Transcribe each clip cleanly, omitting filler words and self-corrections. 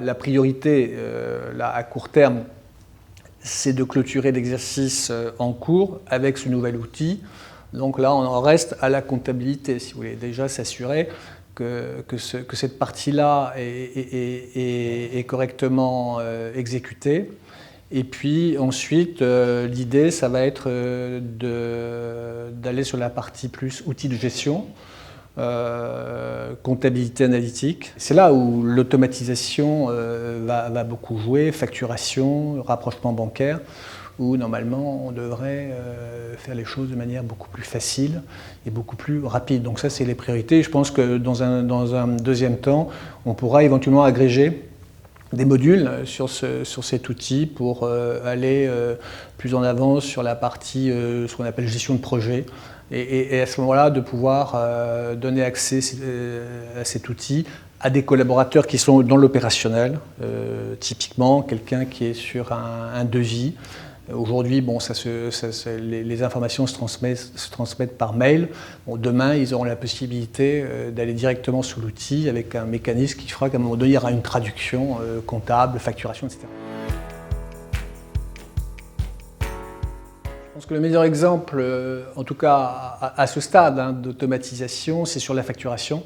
la priorité là, à court terme, c'est de clôturer l'exercice en cours avec ce nouvel outil. Donc là, on en reste à la comptabilité, si vous voulez. Déjà s'assurer que cette partie-là est correctement exécutée. Et puis ensuite, l'idée, ça va être d'aller sur la partie plus outils de gestion, comptabilité analytique. C'est là où l'automatisation va beaucoup jouer, facturation, rapprochement bancaire, où normalement on devrait faire les choses de manière beaucoup plus facile et beaucoup plus rapide. Donc ça, c'est les priorités. Je pense que dans un deuxième temps, on pourra éventuellement agréger des modules sur cet outil pour aller plus en avant sur la partie, ce qu'on appelle gestion de projet. Et à ce moment-là, de pouvoir donner accès à cet outil à des collaborateurs qui sont dans l'opérationnel, typiquement quelqu'un qui est sur un devis. Aujourd'hui, bon, les informations se transmettent par mail. Bon, demain, ils auront la possibilité d'aller directement sur l'outil avec un mécanisme qui fera qu'à un moment donné, il y aura une traduction comptable, facturation, etc. Je pense que le meilleur exemple, en tout cas à ce stade d'automatisation, c'est sur la facturation.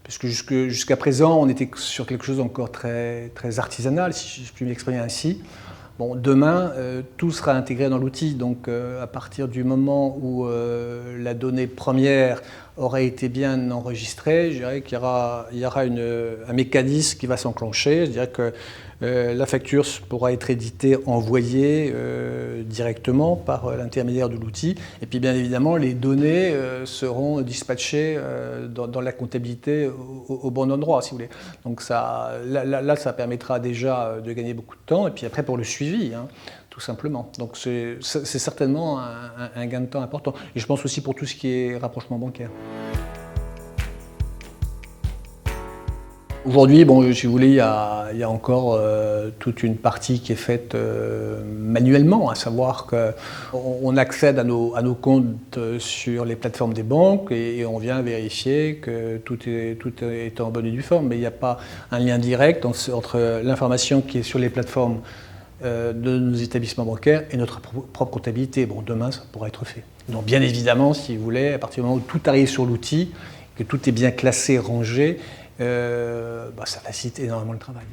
Puisque jusqu'à présent, on était sur quelque chose encore très, très artisanal, si je puis m'exprimer ainsi. Bon, demain, tout sera intégré dans l'outil, donc à partir du moment où la donnée première aura été bien enregistrée, je dirais qu'il y aura un mécanisme qui va s'enclencher. Je dirais que la facture pourra être éditée, envoyée directement par l'intermédiaire de l'outil. Et puis bien évidemment, les données seront dispatchées dans la comptabilité au bon endroit, si vous voulez. Donc là, ça permettra déjà de gagner beaucoup de temps. Et puis après, pour le suivi, tout simplement. Donc c'est certainement un gain de temps important. Et je pense aussi pour tout ce qui est rapprochement bancaire. Aujourd'hui, bon, si vous voulez, il y a encore toute une partie qui est faite manuellement, à savoir qu'on accède à nos comptes sur les plateformes des banques et on vient vérifier que tout est en bonne et due forme. Mais il n'y a pas un lien direct entre l'information qui est sur les plateformes de nos établissements bancaires et notre propre comptabilité. Bon, demain, ça pourra être fait. Donc bien évidemment, si vous voulez, à partir du moment où tout arrive sur l'outil, que tout est bien classé, rangé, ça facilite énormément le travail.